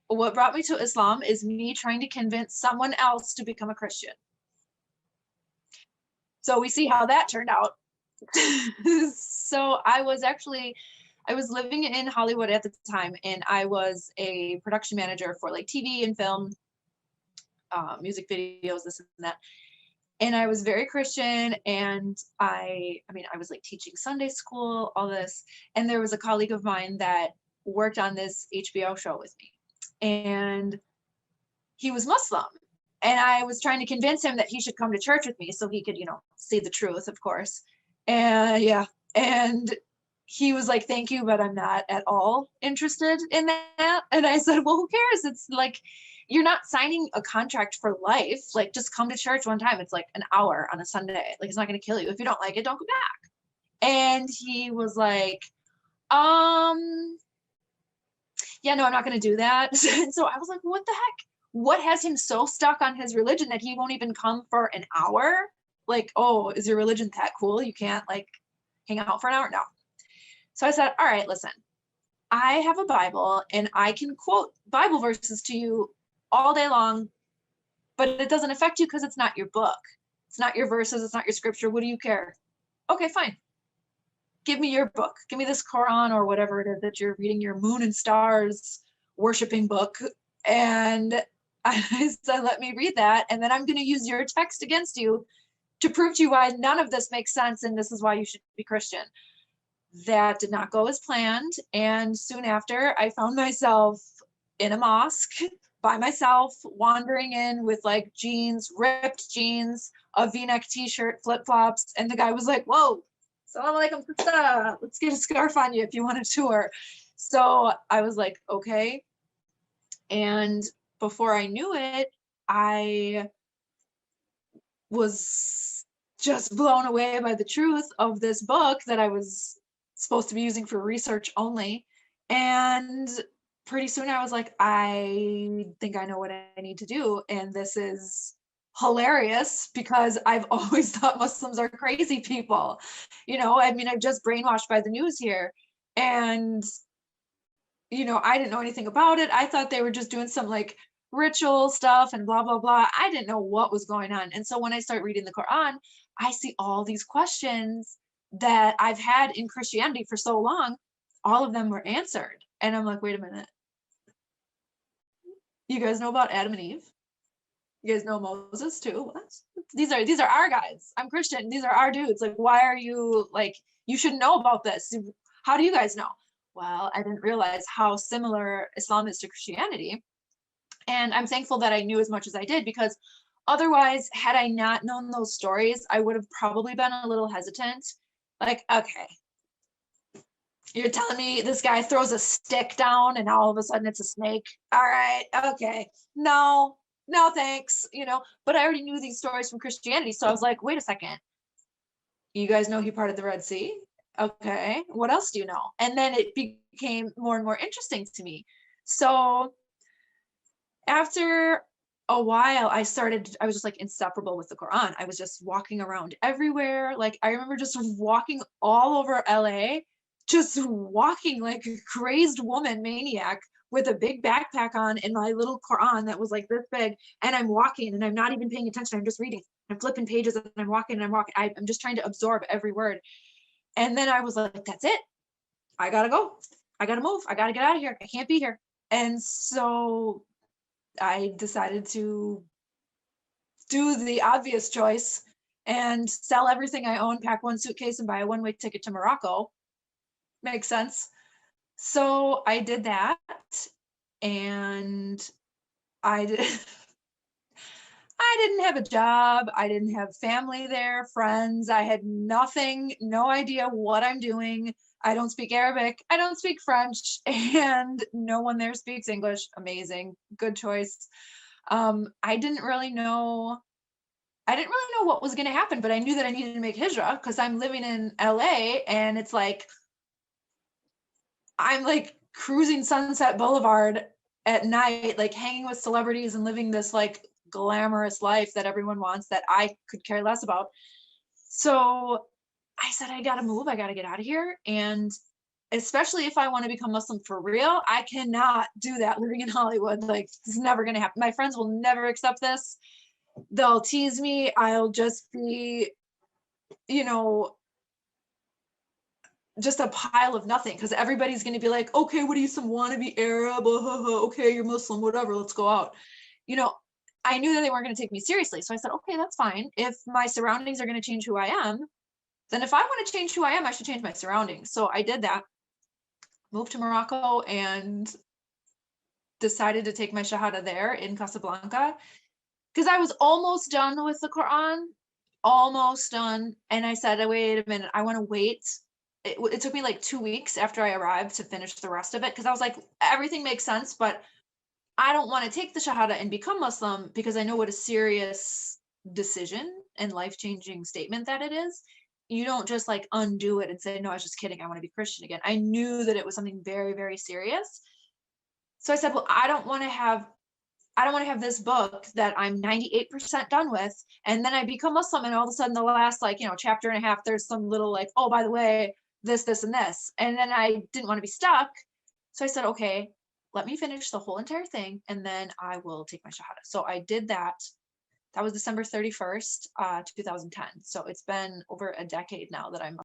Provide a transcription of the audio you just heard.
what brought me to Islam is me trying to convince someone else to become a Christian. So we see how that turned out. So I was living in Hollywood at the time, and I was a production manager for like TV and film, music videos, this and that. And I was very Christian, and I mean, I was like teaching Sunday school, all this. And there was a colleague of mine that worked on this HBO show with me, and he was Muslim. And I was trying to convince him that he should come to church with me so he could, see the truth, of course. And yeah, and he was like, thank you, but I'm not at all interested in that. And I said, well, who cares? It's like, you're not signing a contract for life. Like, just come to church one time. It's like an hour on a Sunday. Like, it's not going to kill you. If you don't like it, don't go back. And he was like, yeah, no, I'm not going to do that. And so I was like, what the heck? What has him so stuck on his religion that he won't even come for an hour? Like, oh, is your religion that cool? You can't like hang out for an hour? No. So I said, all right, listen, I have a Bible and I can quote Bible verses to you all day long, but it doesn't affect you because it's not your book. It's not your verses. It's not your scripture. What do you care? Okay, fine. Give me your book. Give me this Quran or whatever it is that you're reading, your moon and stars worshiping book. And I said, let me read that. And then I'm going to use your text against you to prove to you why none of this makes sense. And this is why you should be Christian. That did not go as planned. And soon after, I found myself in a mosque by myself, wandering in with like jeans, ripped jeans, a V-neck t-shirt, flip-flops. And the guy was like, whoa, salam alaikum, let's get a scarf on you if you want a tour. So I was like, okay. And before I knew it, I was just blown away by the truth of this book that I was supposed to be using for research only. And pretty soon I was like, I think I know what I need to do. And this is hilarious because I've always thought Muslims are crazy people. I mean, I'm just brainwashed by the news here. And, I didn't know anything about it. I thought they were just doing some like ritual stuff and blah, blah, blah. I didn't know what was going on. And so when I start reading the Quran, I see all these questions that I've had in Christianity for so long. All of them were answered. And I'm like, wait a minute. You guys know about Adam and Eve? You guys know Moses too? What? These are our guys. I'm Christian. These are our dudes. Like, why are you like, you should know about this. How do you guys know? Well, I didn't realize how similar Islam is to Christianity. And I'm thankful that I knew as much as I did, because otherwise, had I not known those stories, I would have probably been a little hesitant. Like, okay, you're telling me this guy throws a stick down and all of a sudden it's a snake? All right, okay. No, thanks. But I already knew these stories from Christianity. So I was like, wait a second. You guys know he parted the Red Sea? Okay, what else do you know? And then it became more and more interesting to me. So after a while, I was just like inseparable with the Quran. I was just walking around everywhere. Like, I remember just walking all over LA, just walking like a crazed woman, maniac, with a big backpack on and my little Quran that was like this big. And I'm walking and I'm not even paying attention. I'm just reading. I'm flipping pages and I'm walking and I'm walking. I'm just trying to absorb every word. And then I was like, that's it. I gotta go. I gotta move. I gotta get out of here. I can't be here. And so I decided to do the obvious choice and sell everything I own, pack one suitcase, and buy a one-way ticket to Morocco. Makes sense. So I did that, and I didn't have a job. I didn't have family there, friends. I had nothing, no idea what I'm doing. I don't speak Arabic. I don't speak French, and no one there speaks English. Amazing. Good choice. I didn't really know what was going to happen, but I knew that I needed to make hijrah because I'm living in LA, and it's like, I'm like cruising Sunset Boulevard at night, like hanging with celebrities and living this like glamorous life that everyone wants that I could care less about. So I said, I got to move. I got to get out of here. And especially if I want to become Muslim for real, I cannot do that living in Hollywood. Like, it's never going to happen. My friends will never accept this. They'll tease me. I'll just be, you know, just a pile of nothing, because everybody's going to be like, okay, what are you, some wannabe Arab? Okay, you're Muslim, whatever, let's go out. You know, I knew that they weren't going to take me seriously. So I said, okay, that's fine. If my surroundings are going to change who I am, then if I want to change who I am, I should change my surroundings. So I did that, moved to Morocco, and decided to take my Shahada there in Casablanca, because I was almost done with the Quran, almost done. And I said, wait a minute, I want to wait. It took me like 2 weeks after I arrived to finish the rest of it, because I was like, everything makes sense, but I don't want to take the Shahada and become Muslim, because I know what a serious decision and life-changing statement that it is. You don't just like undo it and say, no, I was just kidding, I want to be Christian again. I knew that it was something very, very serious. So I said, well, I don't want to have this book that I'm 98% done with, and then I become Muslim, and all of a sudden the last, like, chapter and a half, there's some little like, oh, by the way, this, and this. And then I didn't want to be stuck. So I said, okay, let me finish the whole entire thing, and then I will take my Shahada. So I did that. That was December 31st, 2010. So it's been over a decade now that I'm